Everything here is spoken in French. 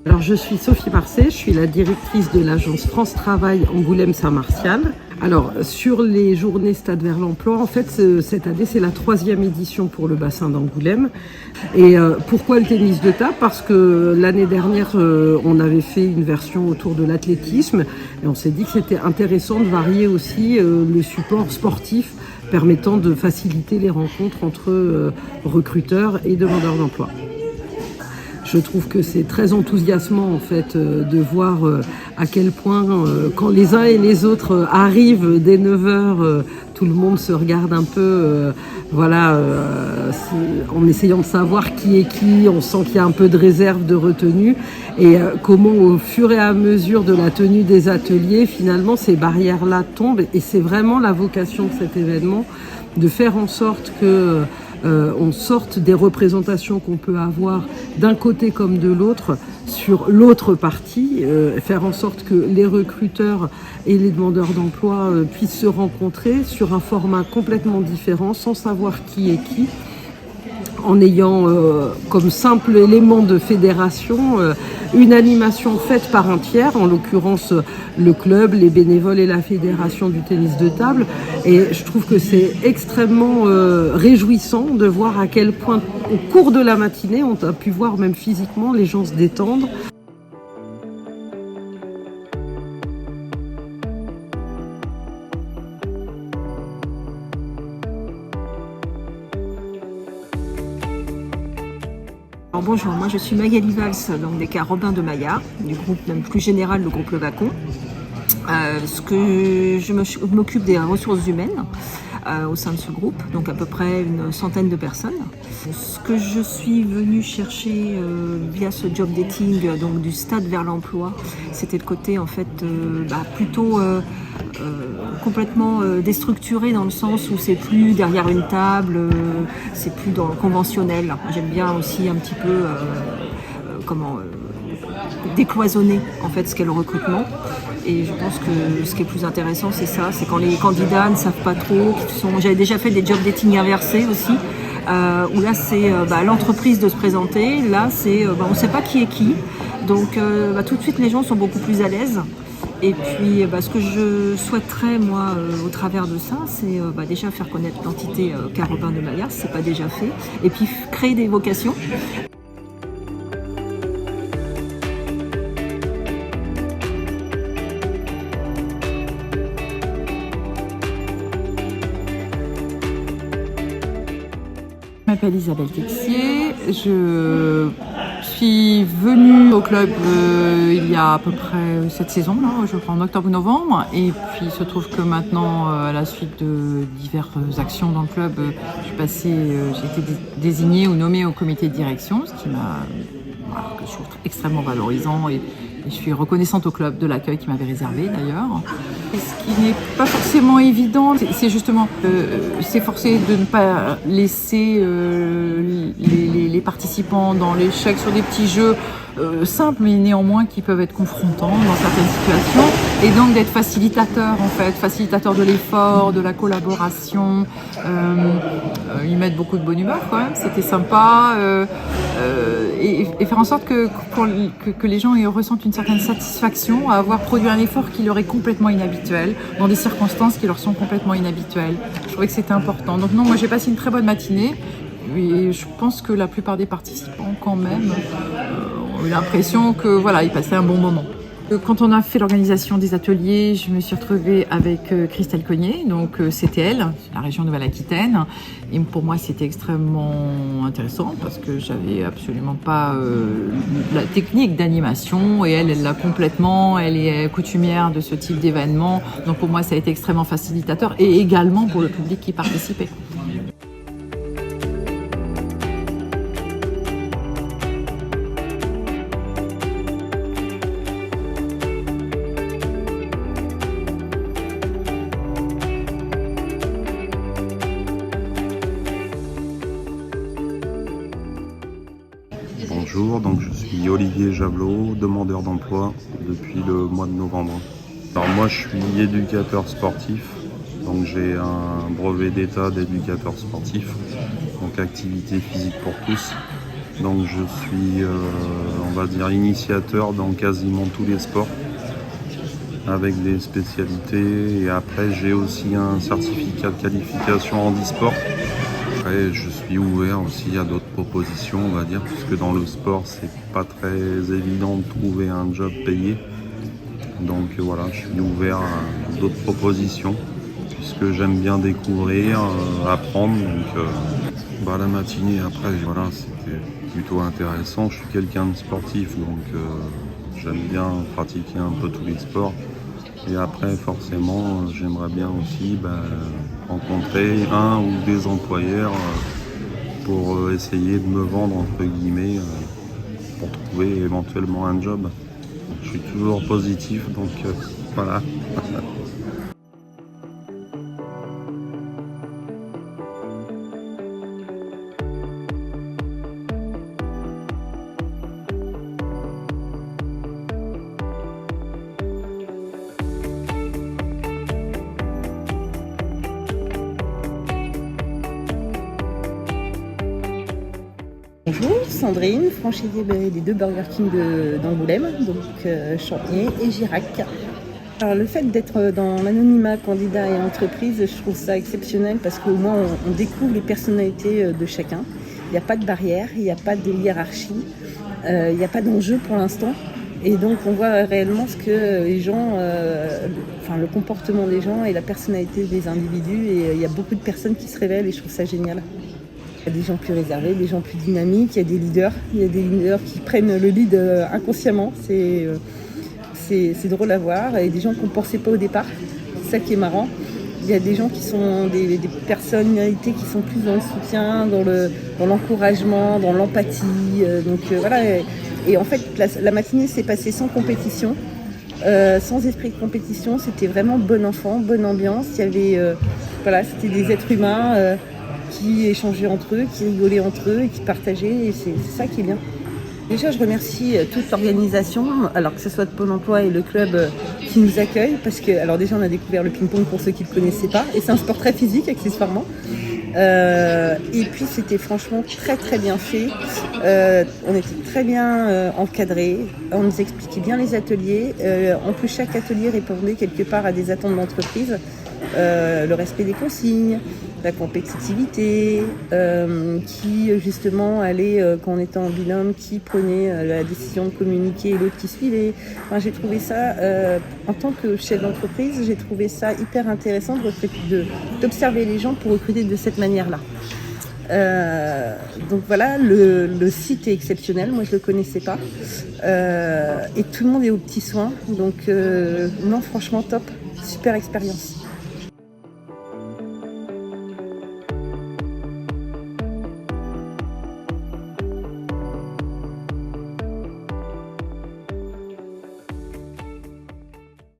Alors, je suis Sophie Marcet, je suis la directrice de l'agence France Travail Angoulême-Saint-Martial. Alors, sur les journées Stade vers l'emploi, en fait, cette année, c'est la 3e édition pour le bassin d'Angoulême. Et pourquoi le tennis de table? Parce que l'année dernière, on avait fait une version autour de l'athlétisme et on s'est dit que c'était intéressant de varier aussi le support sportif permettant de faciliter les rencontres entre recruteurs et demandeurs d'emploi. Je trouve que c'est très enthousiasmant en fait de voir à quel point quand les uns et les autres arrivent dès 9h, tout le monde se regarde un peu en essayant de savoir qui est qui. On sent qu'il y a un peu de réserve, de retenue et comment au fur et à mesure de la tenue des ateliers, finalement ces barrières-là tombent et c'est vraiment la vocation de cet événement de faire en sorte que on sorte des représentations qu'on peut avoir d'un côté comme de l'autre sur l'autre partie, faire en sorte que les recruteurs et les demandeurs d'emploi puissent se rencontrer sur un format complètement différent, sans savoir qui est qui, en ayant comme simple élément de fédération une animation faite par un tiers, en l'occurrence le club, les bénévoles et la fédération du tennis de table. Et je trouve que c'est extrêmement réjouissant de voir à quel point au cours de la matinée, on a pu voir même physiquement les gens se détendre. Alors bonjour, moi je suis Magali Valls, donc des cas Robin de Maillard, du groupe même plus général, le groupe Le Vacon. Je m'occupe des ressources humaines au sein de ce groupe, donc à peu près une centaine de personnes. Ce que je suis venue chercher via ce job dating, donc du stade vers l'emploi, c'était le côté en fait plutôt complètement déstructuré dans le sens où c'est plus derrière une table, c'est plus dans le conventionnel. J'aime bien aussi un petit peu décloisonner en fait ce qu'est le recrutement. Et je pense que ce qui est plus intéressant, c'est ça, c'est quand les candidats ne savent pas trop, j'avais déjà fait des job dating inversés aussi, où là c'est l'entreprise de se présenter, là c'est on ne sait pas qui est qui, donc tout de suite les gens sont beaucoup plus à l'aise. Et puis ce que je souhaiterais moi au travers de ça, c'est déjà faire connaître l'entité Robin de Maillard, si ce n'est pas déjà fait, et puis créer des vocations. Je m'appelle Isabelle Texier, je suis venue au club il y a à peu près cette saison, là, je crois en octobre-novembre, et puis il se trouve que maintenant, à la suite de diverses actions dans le club, j'ai été désignée ou nommée au comité de direction, ce qui que je trouve extrêmement valorisant et je suis reconnaissante au club de l'accueil qui m'avait réservé d'ailleurs. Et ce qui n'est pas forcément évident, c'est justement s'efforcer de ne pas laisser les participants dans l'échec sur des petits jeux simples mais néanmoins qui peuvent être confrontants dans certaines situations, et donc d'être facilitateur en fait, facilitateur de l'effort, de la collaboration. Ils mettent beaucoup de bonne humeur quand même, c'était sympa, et faire en sorte que les gens ressentent une certaine satisfaction à avoir produit un effort qui leur est complètement inhabituel, dans des circonstances qui leur sont complètement inhabituelles. Je trouvais que c'était important. Donc non, moi j'ai passé une très bonne matinée, et je pense que la plupart des participants quand même ont eu l'impression que voilà, ils passaient un bon moment. Quand on a fait l'organisation des ateliers, je me suis retrouvée avec Christelle Cognier, donc c'était elle, la région Nouvelle-Aquitaine. Et pour moi, c'était extrêmement intéressant parce que j'avais absolument pas la technique d'animation, et elle l'a complètement, elle est coutumière de ce type d'événement. Donc pour moi, ça a été extrêmement facilitateur, et également pour le public qui participait. Bonjour, donc je suis Olivier Jablot, demandeur d'emploi depuis le mois de novembre. Alors moi je suis éducateur sportif, donc j'ai un brevet d'état d'éducateur sportif, donc activité physique pour tous. Donc je suis, on va dire, initiateur dans quasiment tous les sports, avec des spécialités. Et après j'ai aussi un certificat de qualification handisport. Après je suis ouvert aussi à d'autres propositions, on va dire, puisque dans le sport c'est pas très évident de trouver un job payé. Donc voilà, je suis ouvert à d'autres propositions, puisque j'aime bien découvrir, apprendre. Donc la matinée après, voilà, c'était plutôt intéressant. Je suis quelqu'un de sportif, donc j'aime bien pratiquer un peu tous les sports. Et après, forcément, j'aimerais bien aussi rencontrer un ou des employeurs pour essayer de me vendre, entre guillemets, pour trouver éventuellement un job. Je suis toujours positif, donc voilà. Bonjour, Sandrine, franchisée des 2 Burger King d'Angoulême, donc Champniers et Girac. Alors le fait d'être dans l'anonymat candidat et entreprise, je trouve ça exceptionnel parce qu'au moins on découvre les personnalités de chacun. Il n'y a pas de barrière, il n'y a pas de hiérarchie, il n'y a pas d'enjeu pour l'instant. Et donc on voit réellement ce que les gens, le comportement des gens et la personnalité des individus. Et il y a beaucoup de personnes qui se révèlent et je trouve ça génial. Il y a des gens plus réservés, des gens plus dynamiques, il y a des leaders qui prennent le lead inconsciemment. C'est drôle à voir. Et des gens qu'on ne pensait pas au départ, c'est ça qui est marrant. Il y a des gens qui sont des personnalités qui sont plus dans le soutien, dans l'encouragement, dans l'empathie. Voilà. Et en fait, la matinée s'est passée sans compétition, sans esprit de compétition. C'était vraiment bon enfant, bonne ambiance. Il y avait, c'était des êtres humains qui échangeaient entre eux, qui rigolaient entre eux et qui partageaient. Et c'est ça qui est bien. Déjà, je remercie toute l'organisation, alors que ce soit de Pôle emploi et le club qui nous accueille, parce que, alors déjà, on a découvert le ping-pong pour ceux qui ne le connaissaient pas, et c'est un sport très physique, accessoirement. Et puis, c'était franchement très, très bien fait. On était très bien encadrés, on nous expliquait bien les ateliers. En plus, chaque atelier répondait quelque part à des attentes d'entreprise. Le respect des consignes, la compétitivité, qui justement allait, quand on était en binôme, qui prenait la décision de communiquer et l'autre qui suivait. Enfin, j'ai trouvé ça, en tant que chef d'entreprise, j'ai trouvé ça hyper intéressant d'observer les gens pour recruter de cette manière-là. Donc voilà, le site est exceptionnel, moi je le connaissais pas. Et tout le monde est aux petits soins, donc non, franchement top, super expérience.